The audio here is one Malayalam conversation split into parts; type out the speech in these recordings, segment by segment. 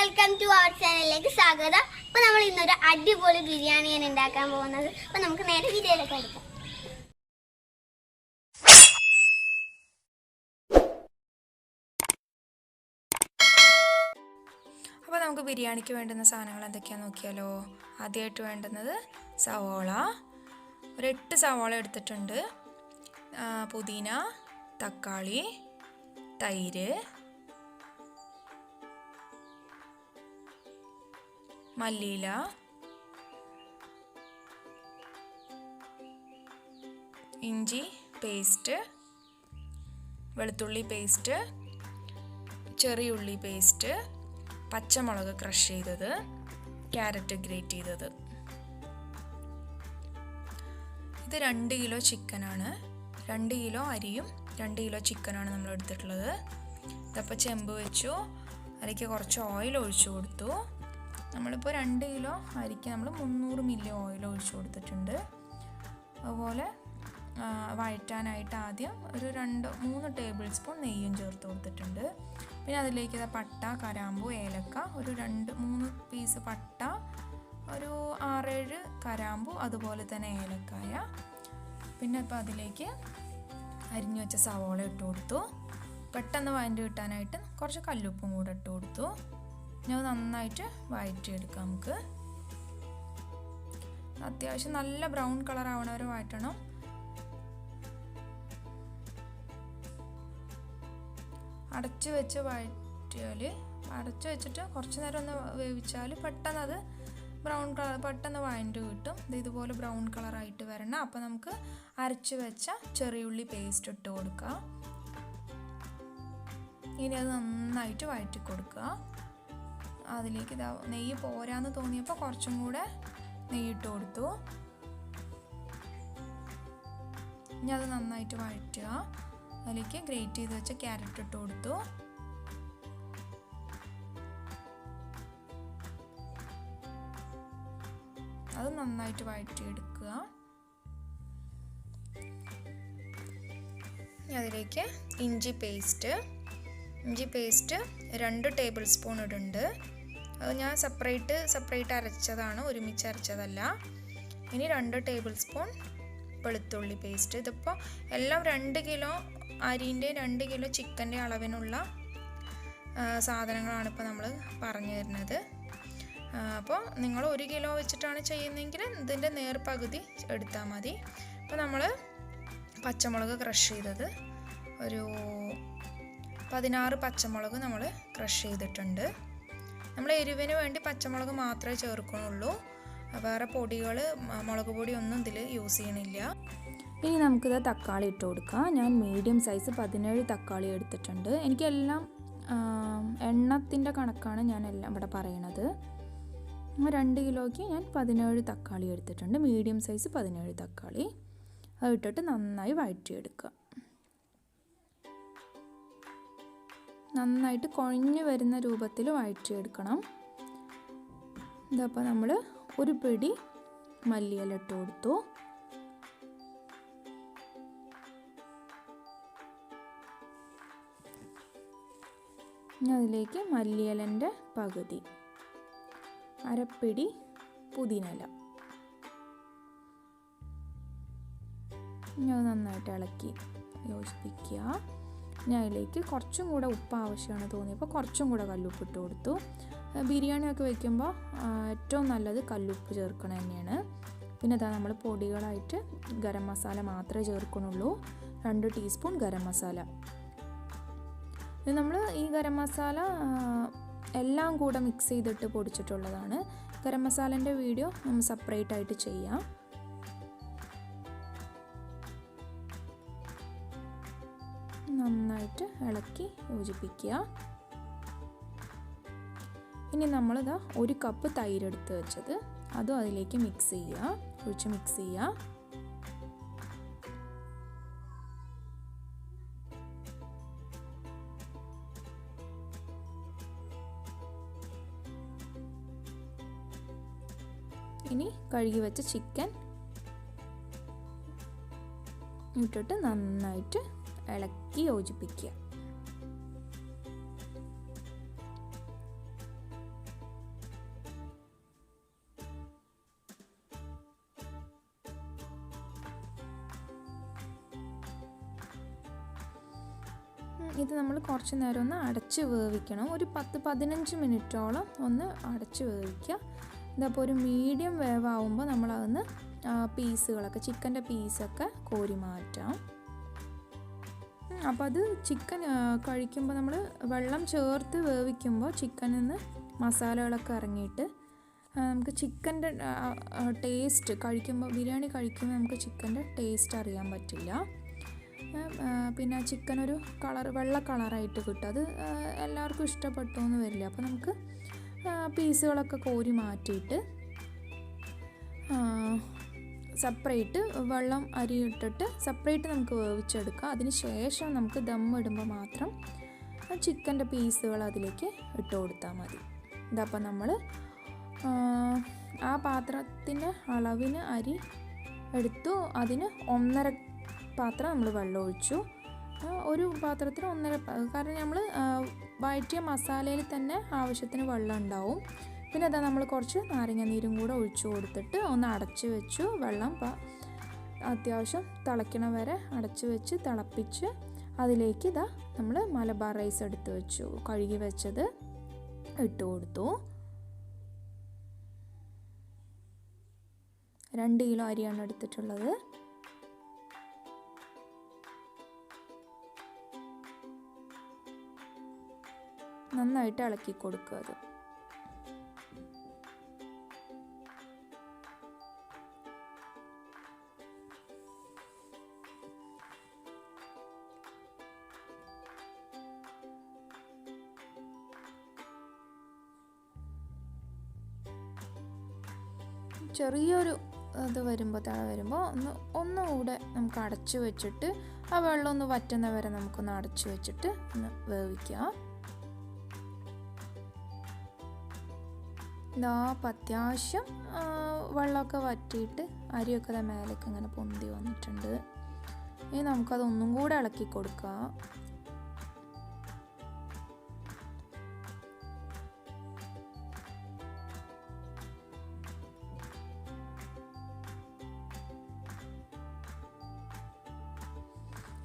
വെൽക്കം ടു അവർ ചാനലിലേക്ക് സ്വാഗതം. അപ്പോൾ നമ്മൾ ഇന്നൊരു അടിപൊളി ബിരിയാണിയാണ് ഉണ്ടാക്കാൻ പോകുന്നത്. അപ്പോൾ നമുക്ക് നേരെ വീഡിയോയിലേക്ക് എടുക്കാം. അപ്പോൾ നമുക്ക് ബിരിയാണിക്ക് വേണ്ടുന്ന സാധനങ്ങൾ എന്തൊക്കെയാണെന്ന് നോക്കിയാലോ. ആദ്യമായിട്ട് വേണ്ടുന്നത് സവോള, ഒരു 8 സവോള എടുത്തിട്ടുണ്ട്, പുതിന, തക്കാളി, തൈര്, മല്ലിയില, ഇഞ്ചി പേസ്റ്റ്, വെളുത്തുള്ളി പേസ്റ്റ്, ചെറിയുള്ളി പേസ്റ്റ്, പച്ചമുളക് ക്രഷ് ചെയ്തത്, ക്യാരറ്റ് ഗ്രേറ്റ് ചെയ്തത്. ഇത് 2 കിലോ ചിക്കനാണ്. 2 കിലോ അരിയും 2 കിലോ ചിക്കനാണ് നമ്മൾ എടുത്തിട്ടുള്ളത്. ഇതപ്പോൾ ചെമ്പ് വെച്ചു, അതിലേക്ക് കുറച്ച് ഓയിൽ ഒഴിച്ചു കൊടുത്തു. നമ്മളിപ്പോൾ 2 കിലോ അരിക്ക് നമ്മൾ 300 മില്ലി ഓയിൽ ഒഴിച്ചു കൊടുത്തിട്ടുണ്ട്. അതുപോലെ വഴറ്റാനായിട്ട് ആദ്യം ഒരു 2-3 ടേബിൾ സ്പൂൺ നെയ്യും ചേർത്ത് കൊടുത്തിട്ടുണ്ട്. പിന്നെ അതിലേക്ക് പട്ട, കരാമ്പു, ഏലക്ക, ഒരു 2-3 പീസ് പട്ട, ഒരു 6-7 കരാമ്പു, അതുപോലെ തന്നെ ഏലക്കായ. പിന്നെ ഇപ്പോൾ അതിലേക്ക് അരിഞ്ഞു വെച്ച സവോള ഇട്ട് കൊടുത്തു. പെട്ടെന്ന് വഴറ്റി കിട്ടാനായിട്ട് കുറച്ച് കല്ലുപ്പും കൂടെ ഇട്ട് കൊടുത്തു. ഞാൻ നന്നായിട്ട് വഴറ്റിയെടുക്കാം. നമുക്ക് അത്യാവശ്യം നല്ല ബ്രൗൺ കളർ ആവണ വരെ വഴറ്റണം. അടച്ചു വെച്ച് വഴറ്റിയാൽ, അടച്ചു വെച്ചിട്ട് കുറച്ച് നേരം ഒന്ന് വേവിച്ചാൽ പെട്ടെന്ന് അത് ബ്രൗൺ കളർ പെട്ടെന്ന് വഴറ്റി കിട്ടും. ഇതുപോലെ ബ്രൗൺ കളറായിട്ട് വരണം. അപ്പോൾ നമുക്ക് അരച്ച് വെച്ച ചെറിയുള്ളി പേസ്റ്റ് ഇട്ട് കൊടുക്കുക. ഇനി അത് നന്നായിട്ട് വഴറ്റി കൊടുക്കുക. അതിലേക്ക് നെയ്യ് പോരാന്ന് തോന്നിയപ്പോൾ കുറച്ചും കൂടെ നെയ്യിട്ട് കൊടുത്തു. ഇനി അത് നന്നായിട്ട് വഴറ്റുക. അതിലേക്ക് ഗ്രേറ്റ് ചെയ്ത് വെച്ച ക്യാരറ്റ് ഇട്ട് കൊടുത്തു. അത് നന്നായിട്ട് വഴറ്റിയെടുക്കുക. അതിലേക്ക് ഇഞ്ചി പേസ്റ്റ് 2 ടേബിൾ സ്പൂൺ ഇടുന്നുണ്ട്. അത് ഞാൻ സെപ്പറേറ്റ് അരച്ചതാണ്, ഒരുമിച്ച് അരച്ചതല്ല. ഇനി 2 ടേബിൾ സ്പൂൺ വെളുത്തുള്ളി പേസ്റ്റ്. ഇതിപ്പോൾ എല്ലാം 2 കിലോ അരിൻ്റെ 2 കിലോ ചിക്കൻ്റെ അളവിനുള്ള സാധനങ്ങളാണ് ഇപ്പോൾ നമ്മൾ പറഞ്ഞു തരുന്നത്. അപ്പോൾ നിങ്ങൾ 1 കിലോ വെച്ചിട്ടാണ് ചെയ്യുന്നതെങ്കിൽ ഇതിൻ്റെ നേർപകുതി എടുത്താൽ മതി. അപ്പോൾ നമ്മൾ പച്ചമുളക് ക്രഷ് ചെയ്തത് ഒരു 16 പച്ചമുളക് നമ്മൾ ക്രഷ് ചെയ്തിട്ടുണ്ട്. നമ്മൾ എരിവിന് വേണ്ടി പച്ചമുളക് മാത്രമേ ചേർക്കണുള്ളൂ. വേറെ പൊടികൾ, മുളക് പൊടി ഒന്നും ഇതിൽ യൂസ് ചെയ്യണില്ല. ഇനി നമുക്കിത് തക്കാളി ഇട്ട് കൊടുക്കാം. ഞാൻ മീഡിയം സൈസ് 17 തക്കാളി എടുത്തിട്ടുണ്ട്. എനിക്കെല്ലാം എണ്ണത്തിൻ്റെ കണക്കാണ് ഞാൻ എല്ലാം ഇവിടെ പറയണത്. 2 കിലോയ്ക്ക് ഞാൻ 17 തക്കാളി എടുത്തിട്ടുണ്ട്. മീഡിയം സൈസ് 17 തക്കാളി. അത് ഇട്ടിട്ട് നന്നായി വഴറ്റിയെടുക്കുക. നന്നായിട്ട് കുഴഞ്ഞു വരുന്ന രൂപത്തിൽ വഴറ്റിയെടുക്കണം. ഇതപ്പോൾ നമ്മൾ ഒരു പിടി മല്ലിയില ഇട്ട് കൊടുത്തു. ഇനി അതിലേക്ക് മല്ലിയിലൻ്റെ പകുതി, അരപ്പിടി പുതിനയില. ഇനി അത് നന്നായിട്ട് ഇളക്കി യോജിപ്പിക്കുക. ഞാൻ അതിലേക്ക് കുറച്ചും കൂടെ ഉപ്പ് ആവശ്യമാണ് തോന്നിയപ്പോൾ കുറച്ചും കൂടെ കല്ലുപ്പ് ഇട്ട് കൊടുത്തു. ബിരിയാണിയൊക്കെ വയ്ക്കുമ്പോൾ ഏറ്റവും നല്ലത് കല്ലുപ്പ് ചേർക്കണം തന്നെയാണ്. പിന്നെ അതാ നമ്മൾ പൊടികളായിട്ട് ഗരം മസാല മാത്രമേ ചേർക്കണുള്ളൂ. 2 ടീസ്പൂൺ ഗരം മസാല. ഇത് നമ്മൾ ഈ ഗരം മസാല എല്ലാം കൂടെ മിക്സ് ചെയ്തിട്ട് പൊടിച്ചിട്ടുള്ളതാണ്. ഗരം മസാലേൻ്റെ വീഡിയോ നമ്മൾ സെപ്പറേറ്റ് ആയിട്ട് ചെയ്യാം. നന്നായിട്ട് ഇളക്കി യോജിപ്പിക്കുക. ഇനി നമ്മളിതാ 1 കപ്പ് തൈര് എടുത്ത് വെച്ചത് അതും അതിലേക്ക് മിക്സ് ചെയ്യുക. ഇനി കഴുകി വെച്ച ചിക്കൻ ഇട്ടിട്ട് നന്നായിട്ട് ഇളക്കി യോജിപ്പിക്കുക. ഇത് നമ്മൾ കുറച്ച് നേരം ഒന്ന് അടച്ച് വേവിക്കണം. ഒരു 10-15 മിനിറ്റോളം ഒന്ന് അടച്ച് വേവിക്കുക. ഇതപ്പോൾ ഒരു മീഡിയം വേവാകുമ്പോൾ നമ്മളതൊന്ന് പീസുകളൊക്കെ ചിക്കൻ്റെ പീസൊക്കെ കോരി മാറ്റാം. അപ്പോൾ അത് ചിക്കൻ കഴിക്കുമ്പോൾ നമ്മൾ വെള്ളം ചേർത്ത് വേവിക്കുമ്പോൾ ചിക്കനിൽ നിന്ന് മസാലകളൊക്കെ ഇറങ്ങിയിട്ട് നമുക്ക് ചിക്കൻ്റെ ടേസ്റ്റ് കഴിക്കുമ്പോൾ ബിരിയാണി കഴിക്കുമ്പോൾ നമുക്ക് ചിക്കൻ്റെ ടേസ്റ്റ് അറിയാൻ പറ്റില്ല. പിന്നെ ചിക്കൻ ഒരു വെള്ള കളറായിട്ട് കിട്ടും. അത് എല്ലാവർക്കും ഇഷ്ടപ്പെട്ടു എന്ന് വരില്ല. അപ്പോൾ നമുക്ക് പീസുകളൊക്കെ കോരി മാറ്റിയിട്ട് സെപ്പറേറ്റ് വെള്ളം അരി ഇട്ടിട്ട് സെപ്പറേറ്റ് നമുക്ക് വേവിച്ചെടുക്കാം. അതിന് ശേഷം നമുക്ക് ദം ഇടുമ്പോൾ മാത്രം ചിക്കൻ്റെ പീസുകൾ അതിലേക്ക് ഇട്ട് കൊടുത്താൽ മതി. ഇതപ്പോൾ നമ്മൾ ആ പാത്രത്തിൻ്റെ അളവിന് അരി എടുത്തു. അതിന് 1.5 പാത്രം നമ്മൾ വെള്ളം ഒഴിച്ചു. ഒരു പാത്രത്തിന് 1.5, കാരണം നമ്മൾ വഴറ്റിയ മസാലയിൽ തന്നെ ആവശ്യത്തിന് വെള്ളം ഉണ്ടാവും. പിന്നെ അതാ നമ്മൾ കുറച്ച് നാരങ്ങ നീരും കൂടെ ഒഴിച്ചു കൊടുത്തിട്ട് ഒന്ന് അടച്ച് വെച്ചു. വെള്ളം അത്യാവശ്യം തിളയ്ക്കണ വരെ അടച്ച് വെച്ച് തിളപ്പിച്ച് അതിലേക്ക് ഇതാ നമ്മൾ മലബാർ റൈസ് എടുത്ത് വെച്ചു. കഴുകി വെച്ചത് ഇട്ട് കൊടുത്തു. 2 കിലോ അരിയാണ് എടുത്തിട്ടുള്ളത്. നന്നായിട്ട് ഇളക്കി കൊടുക്കുക. അത് ചെറിയൊരു ഇത് വരുമ്പോൾ തള വരുമ്പോൾ ഒന്നുകൂടെ നമുക്ക് അടച്ചു വെച്ചിട്ട് ആ വെള്ളം ഒന്ന് വറ്റുന്ന വരെ നമുക്കൊന്ന് അടച്ചു വെച്ചിട്ട് ഒന്ന് വേവിക്കാം. ഇതാ അത്യാവശ്യം വെള്ളമൊക്കെ വറ്റിയിട്ട് അരിയൊക്കെ മേലേക്ക് ഇങ്ങനെ പൊന്തി വന്നിട്ടുണ്ട്. ഇനി നമുക്കതൊന്നും കൂടെ ഇളക്കി കൊടുക്കാം.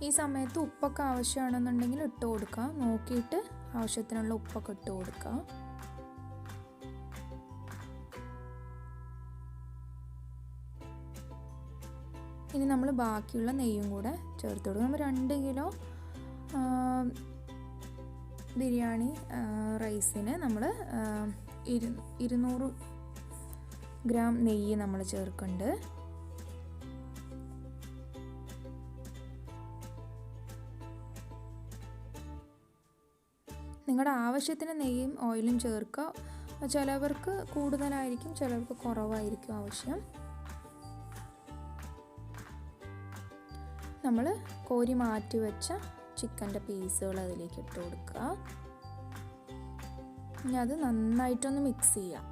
ഈ സമയത്ത് ഉപ്പൊക്കെ ആവശ്യമാണെന്നുണ്ടെങ്കിൽ ഇട്ട് കൊടുക്കാം. നോക്കിയിട്ട് ആവശ്യത്തിനുള്ള ഉപ്പൊക്കെ ഇട്ട് കൊടുക്കാം. ഇനി നമ്മൾ ബാക്കിയുള്ള നെയ്യും കൂടെ ചേർത്ത് കൊടുക്കും. നമ്മൾ 2 കിലോ ബിരിയാണി റൈസിന് നമ്മൾ 200 ഗ്രാം നെയ്യ് നമ്മൾ ചേർക്കുന്നുണ്ട്. നിങ്ങളുടെ ആവശ്യത്തിന് നെയ്യും ഓയിലും ചേർക്കുക. ചിലവർക്ക് കൂടുതലായിരിക്കും, ചിലവർക്ക് കുറവായിരിക്കും ആവശ്യം. നമ്മൾ കോരി മാറ്റി വെച്ച ചിക്കൻ്റെ പീസുകൾ അതിലേക്ക് ഇട്ട് കൊടുക്കുക. ഇനി അത് നന്നായിട്ടൊന്ന് മിക്സ് ചെയ്യാം.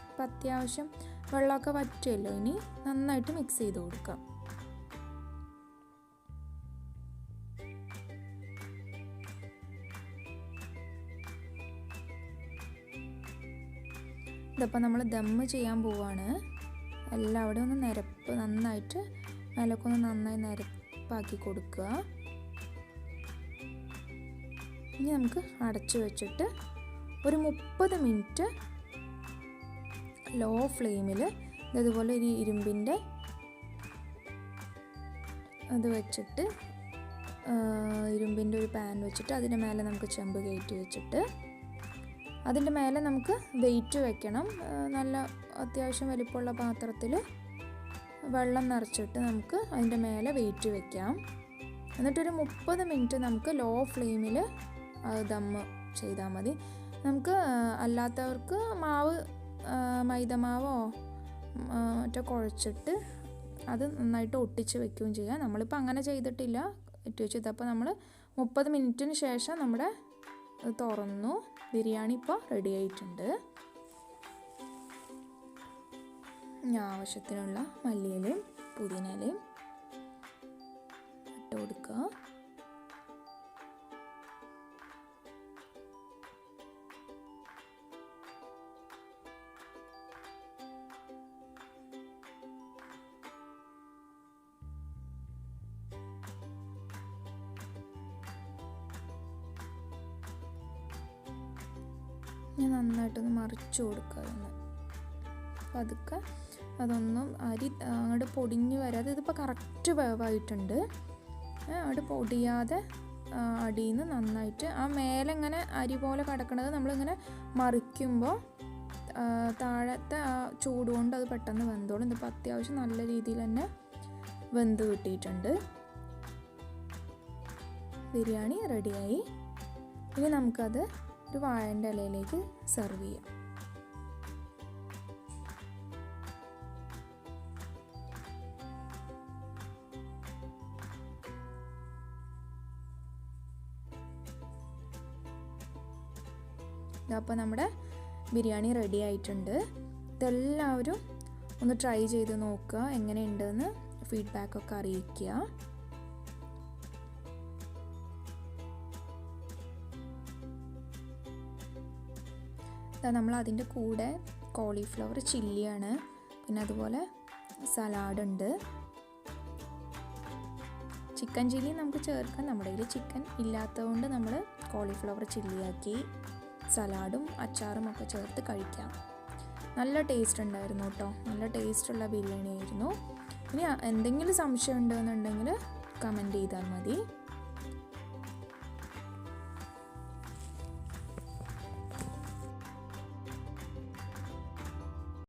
അപ്പം അത്യാവശ്യം വെള്ളമൊക്കെ വറ്റുമല്ലോ. ഇനി നന്നായിട്ട് മിക്സ് ചെയ്ത് കൊടുക്കാം. ഇതിപ്പോൾ നമ്മൾ ദമ്മ് ചെയ്യാൻ പോവാണ്. എല്ലാവിടെയും ഒന്ന് നന്നായിട്ട് മേലൊക്കെ ഒന്ന് നന്നായി നിരപ്പാക്കി കൊടുക്കുക. ഇനി നമുക്ക് അടച്ചു വെച്ചിട്ട് ഒരു 30 മിനിറ്റ് ലോ ഫ്ലെയിമിൽ ഇതുപോലെ ഒരു ഇരുമ്പിൻ്റെ അത് വെച്ചിട്ട് ഇരുമ്പിൻ്റെ ഒരു പാൻ വെച്ചിട്ട് അതിൻ്റെ മേലെ നമുക്ക് ചെമ്പ് കയറ്റി വെച്ചിട്ട് അതിൻ്റെ മേലെ നമുക്ക് വെയിറ്റ് വെക്കണം. നല്ല അത്യാവശ്യം വലിപ്പമുള്ള പാത്രത്തിൽ വെള്ളം നിറച്ചിട്ട് നമുക്ക് അതിൻ്റെ മേലെ വെയിറ്റ് വെക്കാം. എന്നിട്ടൊരു 30 മിനിറ്റ് നമുക്ക് ലോ ഫ്ലെയിമിൽ ദമ്മ് ചെയ്താൽ മതി. നമുക്ക് അല്ലാത്തവർക്ക് മൈദമാവോ മറ്റോ കുഴച്ചിട്ട് അത് നന്നായിട്ട് ഒട്ടിച്ച് വെക്കുകയും ചെയ്യാം. നമ്മളിപ്പോൾ അങ്ങനെ ചെയ്തിട്ടില്ല, ഒട്ടി വെച്ചത്. അപ്പോൾ നമ്മൾ 30 മിനിറ്റിന് ശേഷം നമ്മുടെ തുറന്നു. ബിരിയാണി ഇപ്പോൾ റെഡി ആയിട്ടുണ്ട്. ആവശ്യത്തിനുള്ള മല്ലിയിലയും പുതിനയിലയും ഇട്ട് കൊടുക്കുക. ഞാൻ നന്നായിട്ടൊന്ന് മറിച്ച് കൊടുക്കുക. അപ്പോൾ അതൊക്കെ അതൊന്നും അരി അങ്ങോട്ട് പൊടിഞ്ഞ് വരാതെ, ഇതിപ്പോൾ കറക്റ്റ് വേവായിട്ടുണ്ട്. അങ്ങോട്ട് പൊടിയാതെ അടിയിൽ നിന്ന് നന്നായിട്ട് ആ മേലെ ഇങ്ങനെ അരി പോലെ കിടക്കുന്നത് നമ്മളിങ്ങനെ മറിക്കുമ്പോൾ താഴത്തെ ആ ചൂട് കൊണ്ട് അത് പെട്ടെന്ന് വെന്തോളും. ഇതിപ്പോൾ അത്യാവശ്യം നല്ല രീതിയിൽ തന്നെ വെന്ത് കിട്ടിയിട്ടുണ്ട്. ബിരിയാണി റെഡിയായി. ഇനി നമുക്കത് ഒരു വാഴൻ്റെ ഇലയിലേക്ക് സെർവ് ചെയ്യാം. അപ്പോൾ നമ്മുടെ ബിരിയാണി റെഡി ആയിട്ടുണ്ട്. ഇതെല്ലാവരും ഒന്ന് ട്രൈ ചെയ്ത് നോക്കുക, എങ്ങനെയുണ്ടെന്ന് ഫീഡ്ബാക്കൊക്കെ അറിയിക്കുക. നമ്മൾ അതിൻ്റെ കൂടെ കോളിഫ്ലവർ ചില്ലിയാണ്, പിന്നെ അതുപോലെ സലാഡുണ്ട്. ചിക്കൻ ചില്ലി നമുക്ക് ചേർക്കാം, നമ്മുടെ കയ്യിൽ ചിക്കൻ ഇല്ലാത്തതുകൊണ്ട് നമ്മൾ കോളിഫ്ലവർ ചില്ലിയാക്കി സലാഡും അച്ചാറും ഒക്കെ ചേർത്ത് കഴിക്കാം. നല്ല ടേസ്റ്റ് ഉണ്ടായിരുന്നു കേട്ടോ, നല്ല ടേസ്റ്റുള്ള ബിരിയാണി ആയിരുന്നു. ഇനി എന്തെങ്കിലും സംശയം ഉണ്ടെന്നുണ്ടെങ്കിൽ കമൻറ്റ് ചെയ്താൽ മതി.